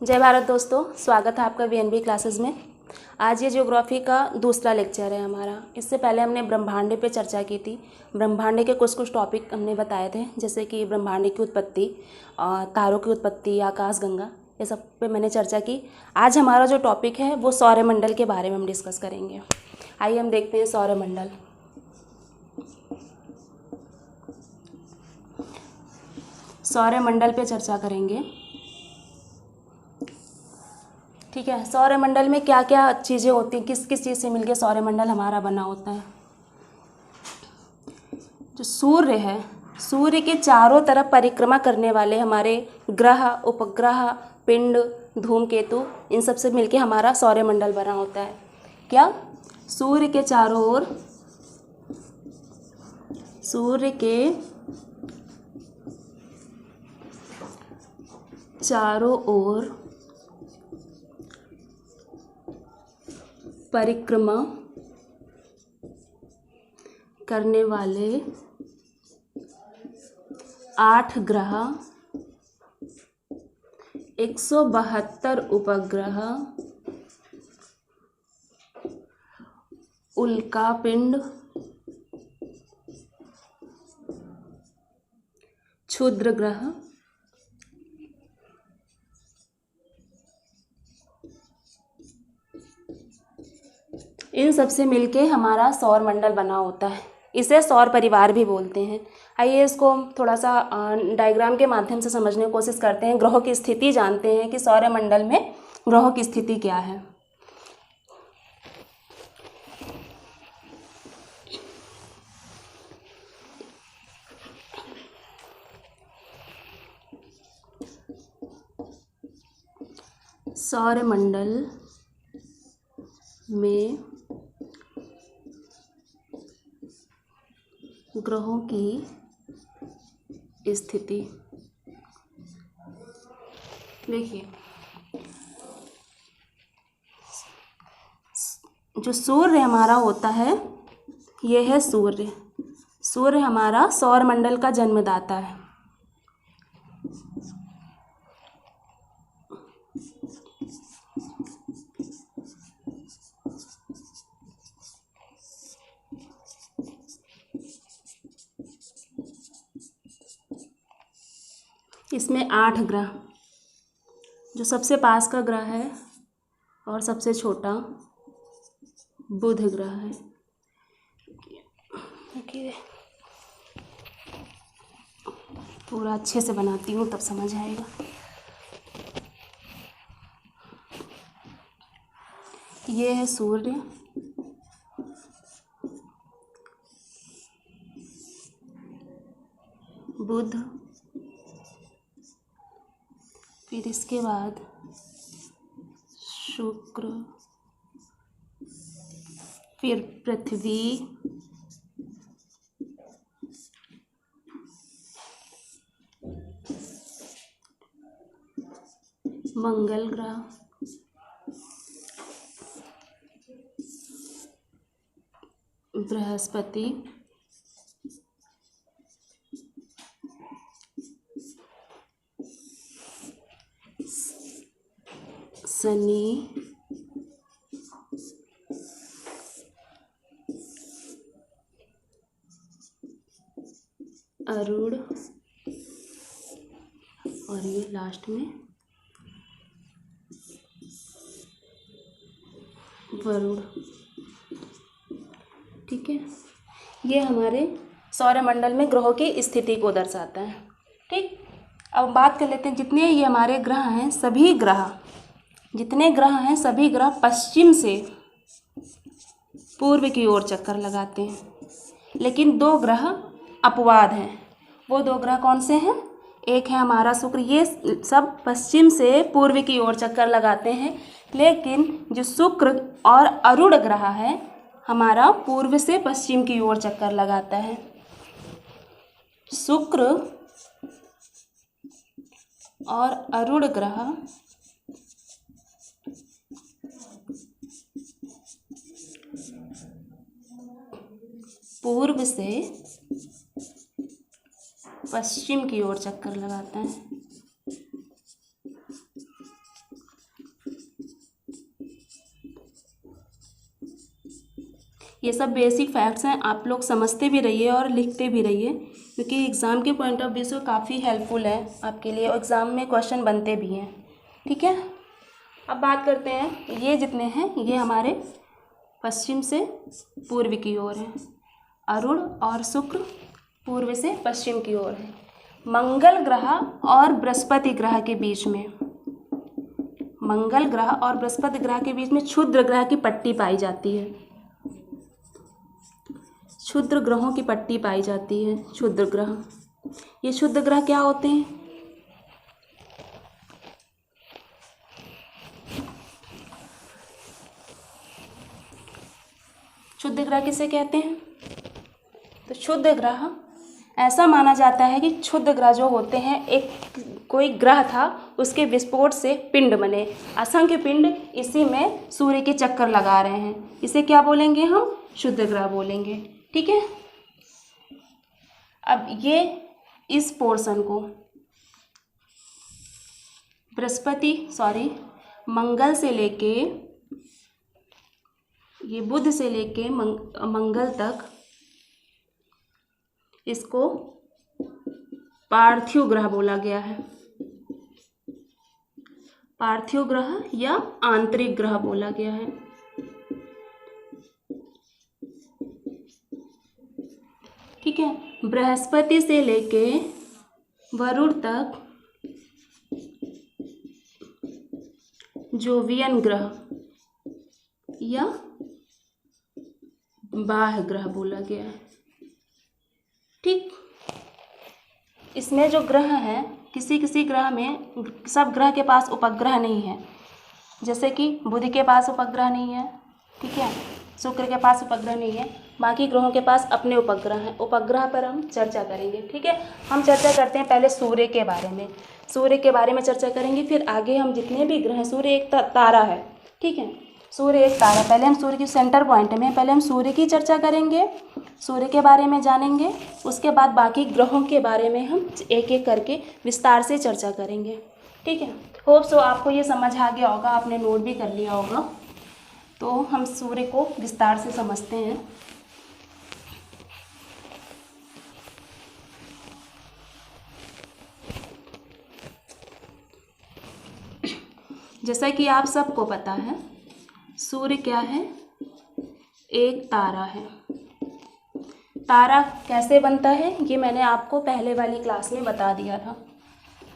जय भारत दोस्तों, स्वागत है आपका वीएनबी क्लासेस में। आज ये ज्योग्राफी का दूसरा लेक्चर है हमारा। इससे पहले हमने ब्रह्मांड पे चर्चा की थी। ब्रह्मांड के कुछ टॉपिक हमने बताए थे, जैसे कि ब्रह्मांड की उत्पत्ति, तारों की उत्पत्ति, आकाशगंगा, ये सब पे मैंने चर्चा की। आज हमारा जो टॉपिक है वो सौरमंडल के बारे में हम डिस्कस करेंगे। आइए हम देखते हैं सौरमंडल। सौरमंडल पे चर्चा करेंगे। ठीक है, सौरमंडल में क्या क्या चीज़ें होती हैं, किस किस चीज़ से मिलकर सौरमंडल हमारा बना होता है। जो सूर्य है, सूर्य के चारों तरफ परिक्रमा करने वाले हमारे ग्रह, उपग्रह, पिंड, धूमकेतु, इन सब से मिलकर हमारा सौरमंडल बना होता है। क्या? सूर्य के चारों ओर, सूर्य के चारों ओर परिक्रमा करने वाले 8 ग्रह, 172 उपग्रह, उल्कापिंड, क्षुद्र ग्रह, इन सब से मिलके हमारा सौरमंडल बना होता है। इसे सौर परिवार भी बोलते हैं। आइए इसको थोड़ा सा डायग्राम के माध्यम से समझने की कोशिश करते हैं। ग्रहों की स्थिति जानते हैं कि सौरमंडल में ग्रहों की स्थिति क्या है। सौरमंडल में ग्रहों की स्थिति देखिए, जो सूर्य हमारा होता है, ये है सूर्य। सूर्य हमारा सौरमंडल का जन्मदाता है। इसमें 8 ग्रह, जो सबसे पास का ग्रह है और सबसे छोटा बुध ग्रह है। देखिए, पूरा अच्छे से बनाती हूँ तब समझ आएगा। ये है सूर्य, बुध, फिर इसके बाद शुक्र, फिर पृथ्वी, मंगल ग्रह, बृहस्पति, शनि, अरुण, और ये लास्ट में वरुण। ठीक है, ये हमारे सौरमंडल में ग्रहों की स्थिति को दर्शाता है। ठीक, अब बात कर लेते हैं, जितने ये हमारे ग्रह हैं, सभी ग्रह, जितने ग्रह हैं सभी ग्रह पश्चिम से पूर्व की ओर चक्कर लगाते हैं। लेकिन 2 ग्रह अपवाद हैं। वो 2 ग्रह कौन से हैं? एक है हमारा शुक्र, ये सब पश्चिम से पूर्व की ओर चक्कर लगाते हैं। लेकिन जो शुक्र और अरुण ग्रह है हमारा पूर्व से पश्चिम की ओर चक्कर लगाता है। शुक्र और अरुण ग्रह पूर्व से पश्चिम की ओर चक्कर लगाता है। ये सब बेसिक फैक्ट्स हैं, आप लोग समझते भी रहिए और लिखते भी रहिए, क्योंकि एग्ज़ाम के पॉइंट ऑफ व्यू से काफ़ी हेल्पफुल है आपके लिए और एग्ज़ाम में क्वेश्चन बनते भी हैं। ठीक है, अब बात करते हैं, ये जितने हैं ये हमारे पश्चिम से पूर्व की ओर हैं। अरुण और शुक्र पूर्व से पश्चिम की ओर है। मंगल ग्रह और बृहस्पति ग्रह के बीच में, मंगल ग्रह और बृहस्पति ग्रह के बीच में क्षुद्र ग्रह की पट्टी पाई जाती है। क्षुद्र ग्रहों की पट्टी पाई जाती है, क्षुद्र ग्रह। ये क्षुद्र ग्रह क्या होते हैं? क्षुद्र ग्रह किसे कहते हैं? तो क्षुद्र ग्रह ऐसा माना जाता है कि क्षुद्र ग्रह जो होते हैं, एक कोई ग्रह था उसके विस्फोट से पिंड बने, असंख्य पिंड इसी में सूर्य के चक्कर लगा रहे हैं, इसे क्या बोलेंगे हम? क्षुद्र ग्रह बोलेंगे। ठीक है, अब ये इस पोर्शन को मंगल से लेके, ये बुध से लेके मंगल तक इसको पार्थिव ग्रह बोला गया है। पार्थिव ग्रह या आंतरिक ग्रह बोला गया है। ठीक है, बृहस्पति से लेके वरुण तक जोवियन ग्रह या बाह्य ग्रह बोला गया है। ठीक, इसमें जो ग्रह हैं, किसी किसी ग्रह में, सब ग्रह के पास उपग्रह नहीं है, जैसे कि बुध के पास उपग्रह नहीं है, ठीक है, शुक्र के पास उपग्रह नहीं है, बाकी ग्रहों के पास अपने उपग्रह हैं। उपग्रह पर हम चर्चा करेंगे। ठीक है, हम चर्चा करते हैं पहले सूर्य के बारे में, सूर्य के बारे में चर्चा करेंगे, फिर आगे हम जितने भी ग्रह हैं, सूर्य एक तारा है, ठीक है, सूर्य एक तारा, पहले हम सूर्य की सेंटर पॉइंट में, पहले हम सूर्य की चर्चा करेंगे, सूर्य के बारे में जानेंगे, उसके बाद बाकी ग्रहों के बारे में हम एक एक करके विस्तार से चर्चा करेंगे। ठीक है, होप सो आपको ये समझ आ गया होगा, आपने नोट भी कर लिया होगा। तो हम सूर्य को विस्तार से समझते हैं। जैसा कि आप सबको पता है, सूर्य क्या है? एक तारा है। तारा कैसे बनता है ये मैंने आपको पहले वाली क्लास में बता दिया था।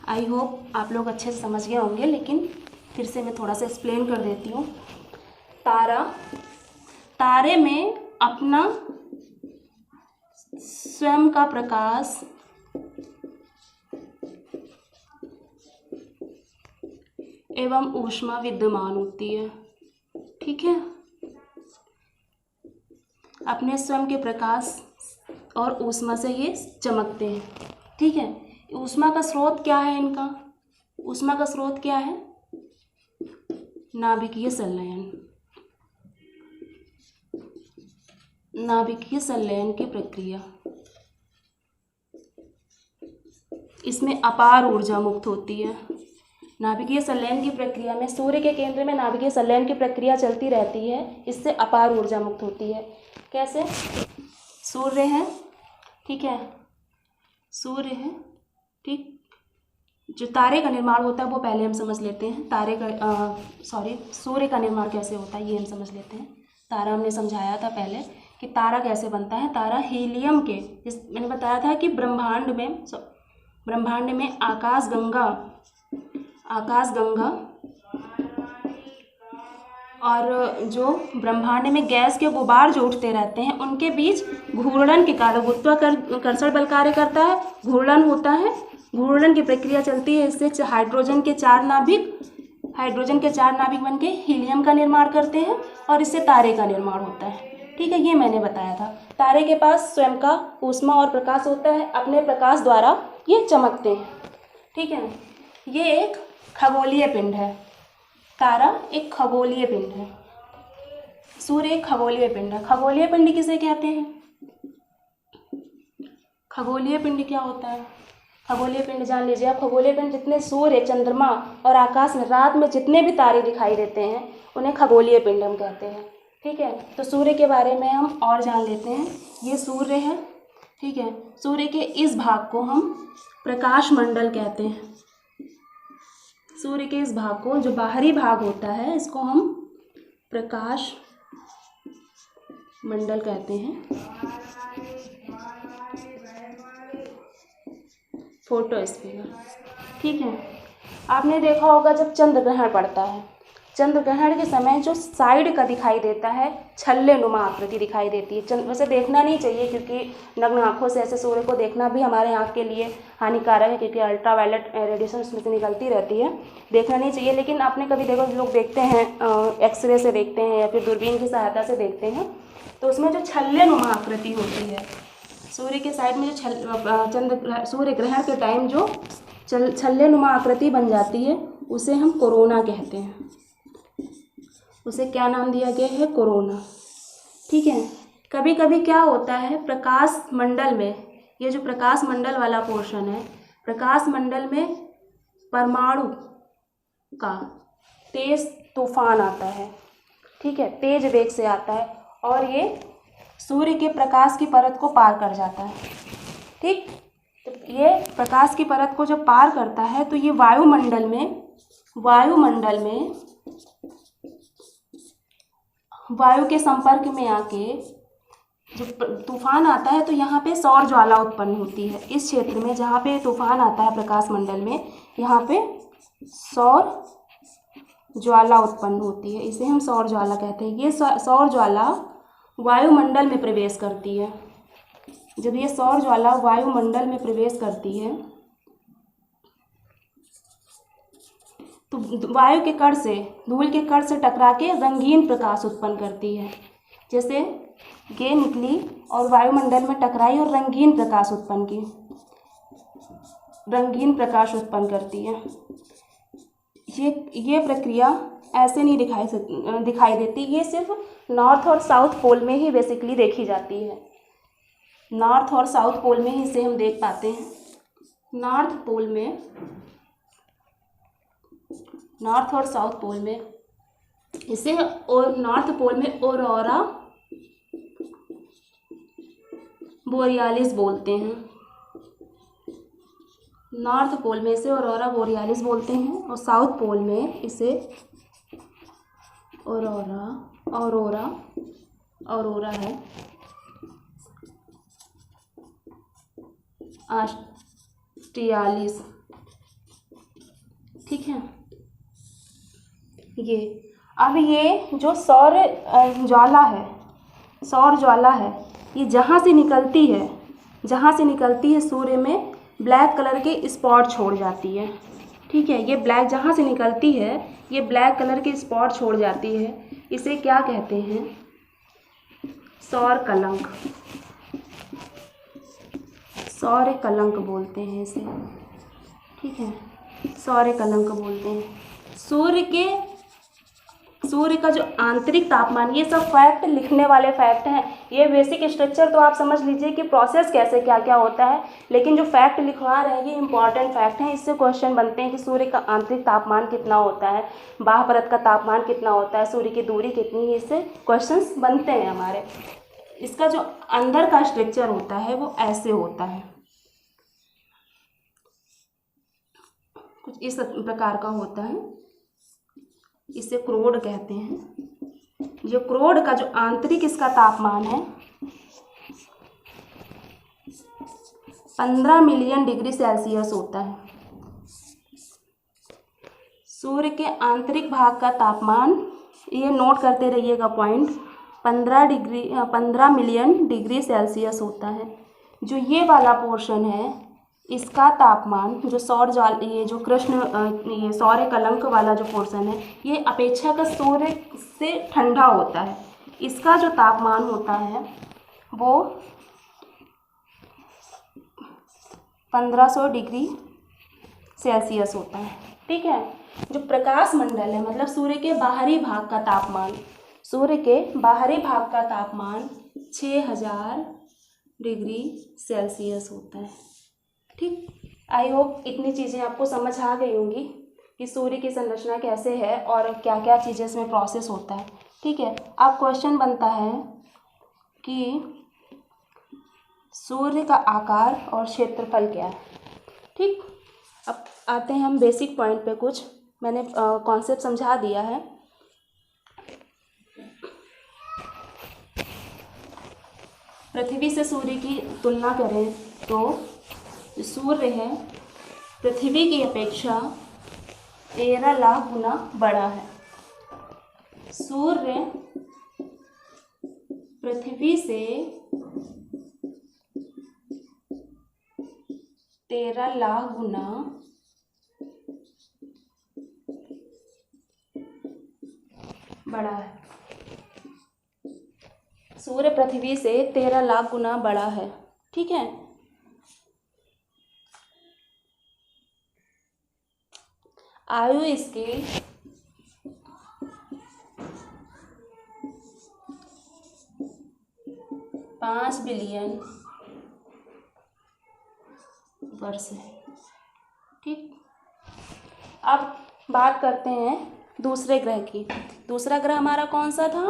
आई होप आप लोग अच्छे से समझ गए होंगे, लेकिन फिर से मैं थोड़ा सा एक्सप्लेन कर देती हूँ। तारे में अपना स्वयं का प्रकाश एवं ऊष्मा विद्यमान होती है। ठीक है, अपने स्वयं के प्रकाश और ऊष्मा से ये चमकते हैं। ठीक है, ऊष्मा का स्रोत क्या है इनका? ऊष्मा का स्रोत क्या है? नाभिकीय संलयन। नाभिकीय संलयन की प्रक्रिया, इसमें अपार ऊर्जा मुक्त होती है। नाभिकीय संलयन की प्रक्रिया में सूर्य के केंद्र में नाभिकीय संलयन की प्रक्रिया चलती रहती है, इससे अपार ऊर्जा मुक्त होती है। कैसे? सूर्य है, ठीक है, सूर्य है, ठीक, जो तारे का निर्माण होता है वो पहले हम समझ लेते हैं। सूर्य का निर्माण कैसे होता है ये हम समझ लेते हैं। तारा हमने समझाया था पहले कि तारा कैसे बनता है। तारा हीलियम के, मैंने बताया था कि ब्रह्मांड में आकाशगंगा और जो ब्रह्मांड में गैस के गुबार जो उठते रहते हैं उनके बीच घूर्णन के कारण गुरुत्वाकर्षण बल कार्य करता है, घूर्णन होता है, घूर्णन की प्रक्रिया चलती है, इससे हाइड्रोजन के चार नाभिक बनके हीलियम का निर्माण करते हैं और इससे तारे का निर्माण होता है। ठीक है, ये मैंने बताया था। तारे के पास स्वयं का ऊष्मा और प्रकाश होता है, अपने प्रकाश द्वारा ये चमकते हैं। ठीक है, ये एक खगोलीय पिंड है। तारा एक खगोलीय पिंड है, सूर्य एक खगोलीय पिंड है। खगोलीय पिंड किसे कहते हैं? खगोलीय पिंड क्या होता है? खगोलीय पिंड जान लीजिए आप। खगोलीय पिंड जितने सूर्य, चंद्रमा और आकाश में रात में जितने भी तारे दिखाई देते हैं उन्हें खगोलीय पिंड हम कहते हैं। ठीक है, तो सूर्य के बारे में हम और जान लेते हैं। ये सूर्य है, ठीक है। सूर्य के इस भाग को हम प्रकाश मंडल कहते हैं। सूर्य के इस भाग को, जो बाहरी भाग होता है, इसको हम प्रकाश मंडल कहते हैं। फोटोस्फीयर, ठीक है। आपने देखा होगा जब चंद्र ग्रहण पड़ता है, चंद्र ग्रहण के समय जो साइड का दिखाई देता है छल्ले नुमा आकृति दिखाई देती है। वैसे देखना नहीं चाहिए, क्योंकि नग्न आँखों से ऐसे सूर्य को देखना भी हमारे आँख के लिए हानिकारक है, क्योंकि अल्ट्रावायलेट रेडिएशन उसमें से निकलती रहती है, देखना नहीं चाहिए। लेकिन आपने कभी देखो, लोग देखते हैं एक्सरे से देखते हैं या फिर दूरबीन की सहायता से देखते हैं, तो उसमें जो छल्ले नुमा आकृति होती है सूर्य के साइड में, जो सूर्य ग्रहण के टाइम जो छल्ले नुमा आकृति बन जाती है, उसे हम कोरोना कहते हैं। उसे क्या नाम दिया गया है? कोरोना, ठीक है। कभी कभी क्या होता है, प्रकाश मंडल में, ये जो प्रकाश मंडल वाला पोर्शन है, प्रकाश मंडल में परमाणु का तेज तूफान आता है, ठीक है, तेज वेग से आता है, और ये सूर्य के प्रकाश की परत को पार कर जाता है, ठीक। तो ये प्रकाश की परत को जब पार करता है, तो ये वायुमंडल में वायु के संपर्क में आके जब तूफान आता है, तो यहाँ पे सौर ज्वाला उत्पन्न होती है। इस क्षेत्र में जहाँ पे तूफान आता है प्रकाश मंडल में, यहाँ पे सौर ज्वाला उत्पन्न होती है, इसे हम सौर ज्वाला कहते हैं। ये सौर ज्वाला वायुमंडल में प्रवेश करती है। जब ये सौर ज्वाला वायुमंडल में प्रवेश करती है, तो वायु के कण से, धूल के कण से टकरा के रंगीन प्रकाश उत्पन्न करती है। जैसे ये निकली और वायुमंडल में टकराई और रंगीन प्रकाश उत्पन्न करती है। ये प्रक्रिया ऐसे नहीं दिखाई देती, ये सिर्फ नॉर्थ और साउथ पोल में ही बेसिकली देखी जाती है। नॉर्थ और साउथ पोल में ही इसे हम देख पाते हैं। नॉर्थ और साउथ पोल में इसे, और नॉर्थ पोल में ऑरोरा बोरियालिस बोलते हैं। नॉर्थ पोल में इसे ऑरोरा बोरियालिस बोलते हैं, और साउथ पोल में इसे ऑरोरा है ऑस्ट्रियालिस, ठीक है। ये जो सौर ज्वाला है, ये जहाँ से निकलती है सूर्य में ब्लैक कलर के स्पॉट छोड़ जाती है, ठीक है। ये जहाँ से निकलती है, ये ब्लैक कलर के स्पॉट छोड़ जाती है। इसे क्या कहते हैं? सौर कलंक बोलते हैं इसे, ठीक है, सौर कलंक बोलते हैं। सूर्य का जो आंतरिक तापमान, ये सब फैक्ट लिखने वाले फैक्ट हैं। ये बेसिक स्ट्रक्चर तो आप समझ लीजिए कि प्रोसेस कैसे क्या क्या होता है, लेकिन जो फैक्ट लिखवा रहे हैं ये इंपॉर्टेंट फैक्ट हैं। इससे क्वेश्चन बनते हैं कि सूर्य का आंतरिक तापमान कितना होता है, बाह्य परत का तापमान कितना होता है, सूर्य की दूरी कितनी है, इससे क्वेश्चंस बनते हैं हमारे। इसका जो अंदर का स्ट्रक्चर होता है वो ऐसे होता है, कुछ इस प्रकार का होता है। इसे क्रोड कहते हैं। ये क्रोड का जो आंतरिक इसका तापमान है 15 मिलियन डिग्री सेल्सियस होता है। सूर्य के आंतरिक भाग का तापमान, ये नोट करते रहिएगा पॉइंट, 15 मिलियन डिग्री सेल्सियस होता है। जो ये वाला पोर्शन है, इसका तापमान, जो ये सौर कलंक वाला जो पोर्शन है, ये अपेक्षाकृत सूर्य से ठंडा होता है। इसका जो तापमान होता है वो 1500 डिग्री सेल्सियस होता है, ठीक है। जो प्रकाश मंडल है, मतलब सूर्य के बाहरी भाग का तापमान 6000 डिग्री सेल्सियस होता है, ठीक। आई होप इतनी चीज़ें आपको समझ आ गई होंगी कि सूर्य की संरचना कैसे है और क्या क्या चीज़ें इसमें प्रोसेस होता है। ठीक है। अब क्वेश्चन बनता है कि सूर्य का आकार और क्षेत्रफल क्या है। ठीक, अब आते हैं हम बेसिक पॉइंट पे। कुछ मैंने कॉन्सेप्ट समझा दिया है। पृथ्वी से सूर्य की तुलना करें तो सूर्य है पृथ्वी की अपेक्षा 13 लाख गुना बड़ा है। सूर्य पृथ्वी से 13 लाख गुना बड़ा है। सूर्य पृथ्वी से 13 लाख गुना बड़ा है। ठीक है। आयु इसकी 5 बिलियन वर्ष है। ठीक, अब बात करते हैं दूसरे ग्रह की। दूसरा ग्रह हमारा कौन सा था?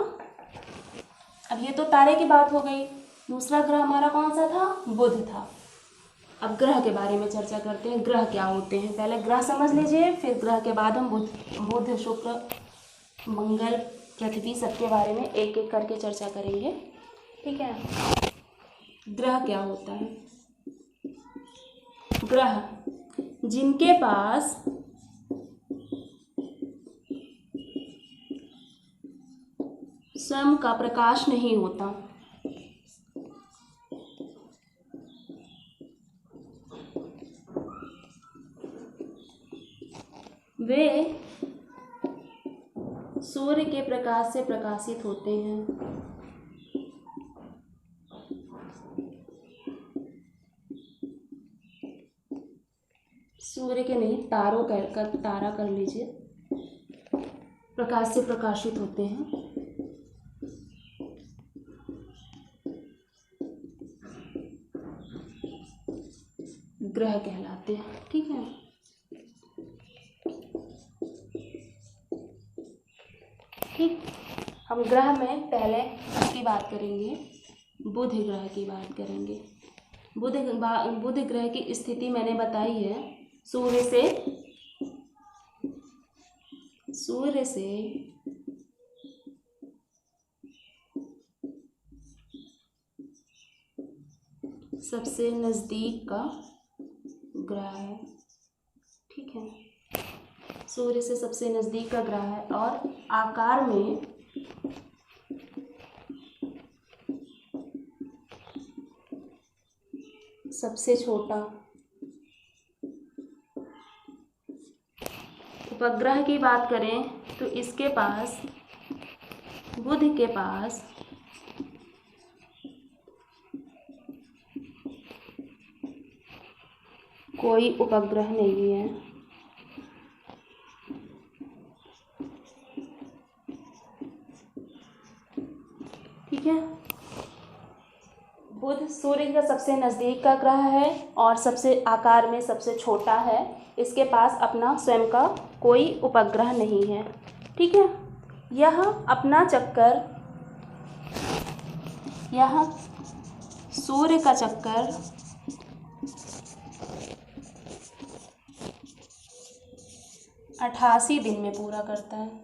अब ये तो तारे की बात हो गई। दूसरा ग्रह हमारा कौन सा था? बुध था। अब ग्रह के बारे में चर्चा करते हैं। ग्रह क्या होते हैं, पहले ग्रह समझ लीजिए, फिर ग्रह के बाद हम बुध, शुक्र, मंगल, पृथ्वी सबके बारे में एक एक करके चर्चा करेंगे। ठीक है। ग्रह क्या होता है? ग्रह जिनके पास स्वयं का प्रकाश नहीं होता, वे सूर्य के प्रकाश से प्रकाशित होते हैं। सूर्य के नहीं, तारा कर लीजिए, प्रकाश से प्रकाशित होते हैं। ग्रह कहलाते हैं। ठीक है। ठीक, हम ग्रह में पहले इसकी बात करेंगे, बुध ग्रह की बात करेंगे। बुध ग्रह की स्थिति मैंने बताई है सूर्य से सबसे नज़दीक का ग्रह है। ठीक है, सूर्य से सबसे नज़दीक का ग्रह है और आकार में सबसे छोटा। उपग्रह की बात करें तो इसके पास, बुध के पास कोई उपग्रह नहीं है। ठीक है। बुध सूर्य का सबसे नज़दीक का ग्रह है और सबसे आकार में सबसे छोटा है। इसके पास अपना स्वयं का कोई उपग्रह नहीं है। ठीक है। यह अपना चक्कर, यह सूर्य का चक्कर 88 दिन में पूरा करता है।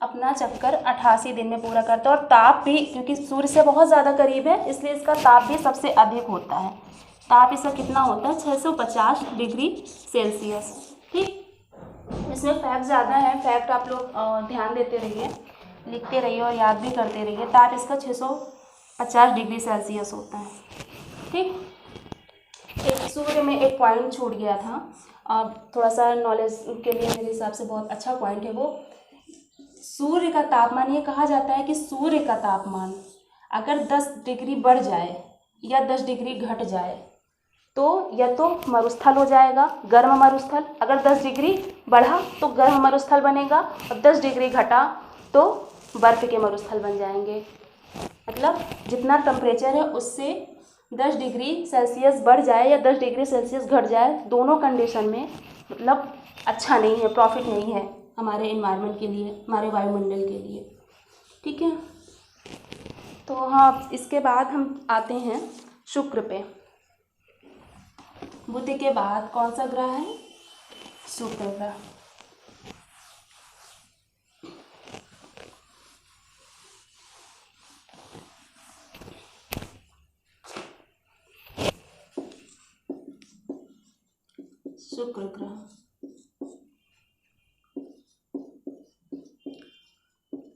अपना चक्कर 88 दिन में पूरा करता है और ताप भी, क्योंकि सूर्य से बहुत ज़्यादा करीब है इसलिए इसका ताप भी सबसे अधिक होता है। ताप इसका कितना होता है? 650 डिग्री सेल्सियस। ठीक, इसमें फैक्ट ज़्यादा है। फैक्ट आप लोग ध्यान देते रहिए, लिखते रहिए और याद भी करते रहिए। ताप इसका 650 डिग्री सेल्सियस होता है। ठीक, एक सूर्य में एक पॉइंट छूट गया था, थोड़ा सा नॉलेज के लिए मेरे हिसाब से बहुत अच्छा पॉइंट है वो। सूर्य का तापमान, ये कहा जाता है कि सूर्य का तापमान अगर 10 डिग्री बढ़ जाए या 10 डिग्री घट जाए तो या तो मरुस्थल हो जाएगा, गर्म मरुस्थल। अगर 10 डिग्री बढ़ा तो गर्म मरुस्थल बनेगा और 10 डिग्री घटा तो बर्फ़ के मरुस्थल बन जाएंगे। मतलब जितना टेम्परेचर है उससे 10 डिग्री सेल्सियस बढ़ जाए या 10 डिग्री सेल्सियस घट जाए, दोनों कंडीशन में मतलब अच्छा नहीं है, प्रॉफिट नहीं है हमारे एनवायरनमेंट के लिए, हमारे वायुमंडल के लिए। ठीक है, तो हाँ, इसके बाद हम आते हैं शुक्र पे। बुध के बाद कौन सा ग्रह है? शुक्र ग्रह। शुक्र ग्रह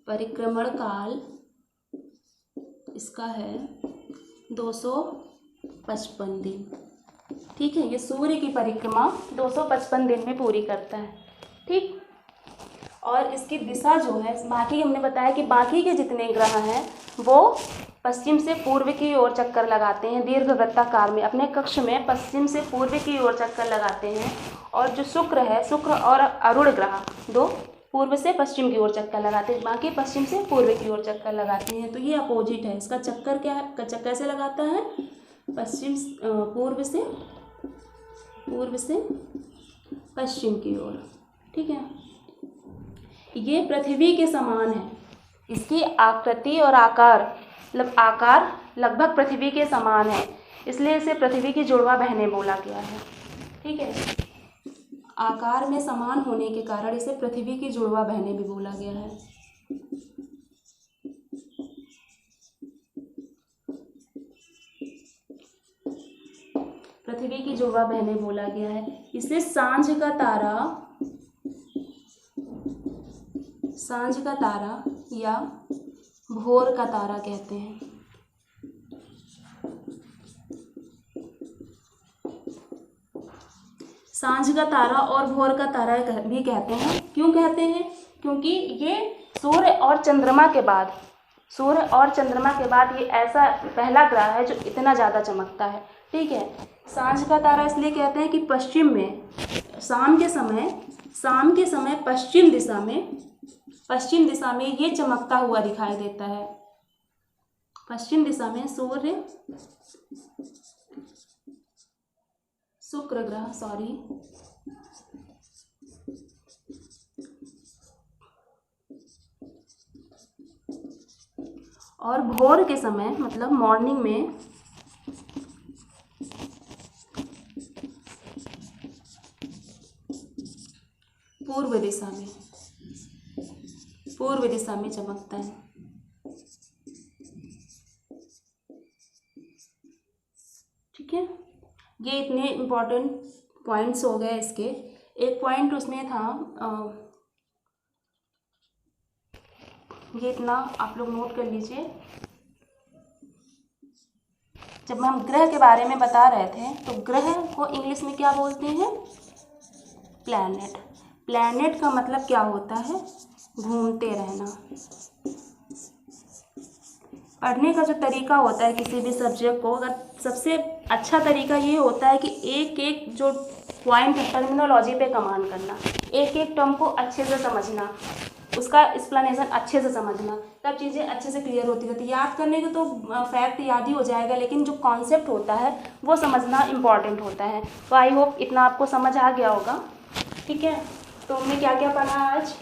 परिक्रमण काल इसका है 255 दिन। ठीक है, ये सूर्य की परिक्रमा 255 दिन में पूरी करता है। ठीक, और इसकी दिशा जो है, बाकी हमने बताया कि बाकी के जितने ग्रह हैं वो पश्चिम से पूर्व की ओर चक्कर लगाते हैं, दीर्घवृत्ताकार में अपने कक्ष में पश्चिम से पूर्व की ओर चक्कर लगाते हैं। और जो शुक्र है, शुक्र और अरुण ग्रह दो पूर्व से पश्चिम की ओर चक्कर लगाते हैं, बाकी पश्चिम से पूर्व की ओर चक्कर लगाते हैं। तो ये अपोजिट है, इसका चक्कर क्या है, चक्कर कैसे लगाता है? पूर्व से पश्चिम की ओर। ठीक है, ये पृथ्वी के समान है, इसकी आकृति और आकार लगभग पृथ्वी के समान है, इसलिए इसे पृथ्वी की जुड़वा बहनें बोला गया है। ठीक है, आकार में समान होने के कारण इसे पृथ्वी की जुड़वा बहनें भी बोला गया है। पृथ्वी की जुड़वा बहनें बोला गया है। इसे सांझ का तारा या भोर का तारा कहते हैं। सांझ का तारा और भोर का तारा भी कहते हैं। क्यों कहते हैं? क्योंकि ये सूर्य और चंद्रमा के बाद ये ऐसा पहला ग्रह है जो इतना ज़्यादा चमकता है। ठीक है, सांझ का तारा इसलिए कहते हैं कि पश्चिम में शाम के समय पश्चिम दिशा में ये चमकता हुआ दिखाई देता है। पश्चिम दिशा में शुक्र ग्रह और भोर के समय मतलब मॉर्निंग में पूर्व दिशा में चमकता है। ठीक है, ये इतने इम्पोर्टेंट पॉइंट्स हो गए इसके। एक पॉइंट उसमें था, ये इतना आप लोग नोट कर लीजिए। जब हम ग्रह के बारे में बता रहे थे तो ग्रह को इंग्लिश में क्या बोलते हैं? प्लैनेट। प्लैनेट का मतलब क्या होता है? घूमते रहना। पढ़ने का जो तरीका होता है किसी भी सब्जेक्ट को, अगर सबसे अच्छा तरीका ये होता है कि एक एक जो पॉइंट है टर्मिनोलॉजी पे कमांड करना, एक एक टर्म को अच्छे से समझना, उसका एक्सप्लेनेशन अच्छे से समझना, तब चीज़ें अच्छे से क्लियर होती रहती है। याद करने को तो फैक्ट याद ही हो जाएगा, लेकिन जो कॉन्सेप्ट होता है वो समझना इम्पॉर्टेंट होता है। तो आई होप इतना आपको समझ आ गया होगा। ठीक है, तो हमने क्या क्या पढ़ा आज?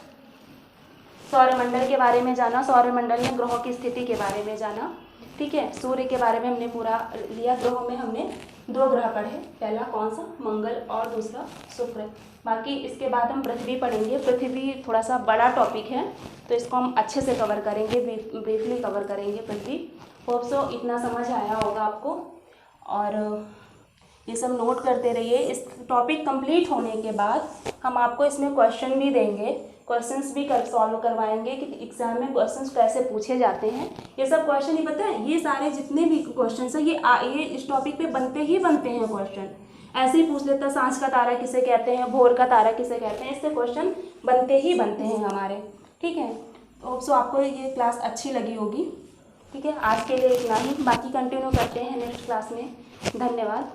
सौरमंडल के बारे में जाना, सौरमंडल में ग्रहों की स्थिति के बारे में जाना। ठीक है, सूर्य के बारे में हमने पूरा लिया। ग्रहों में हमने 2 ग्रह पढ़े, पहला कौन सा? मंगल, और दूसरा शुक्र। बाकी इसके बाद हम पृथ्वी पढ़ेंगे। पृथ्वी थोड़ा सा बड़ा टॉपिक है तो इसको हम अच्छे से कवर करेंगे, ब्रीफली कवर करेंगे पृथ्वी। होप सो इतना समझ आया होगा आपको, और ये सब नोट करते रहिए। इस टॉपिक कंप्लीट होने के बाद हम आपको इसमें क्वेश्चन भी देंगे, क्वेश्चंस भी सॉल्व करवाएंगे कि एग्जाम में क्वेश्चंस कैसे पूछे जाते हैं। ये सब क्वेश्चन ही पता है, ये सारे जितने भी क्वेश्चंस हैं ये इस टॉपिक पे बनते हैं क्वेश्चन। ऐसे ही पूछ लेता सांझ का तारा किसे कहते हैं, भोर का तारा किसे कहते हैं, इससे क्वेश्चन बनते हैं हमारे। ठीक है, तो सो आपको ये क्लास अच्छी लगी होगी। ठीक है, आज के लिए इतना ही, बाकी कंटिन्यू करते हैं नेक्स्ट क्लास में। धन्यवाद।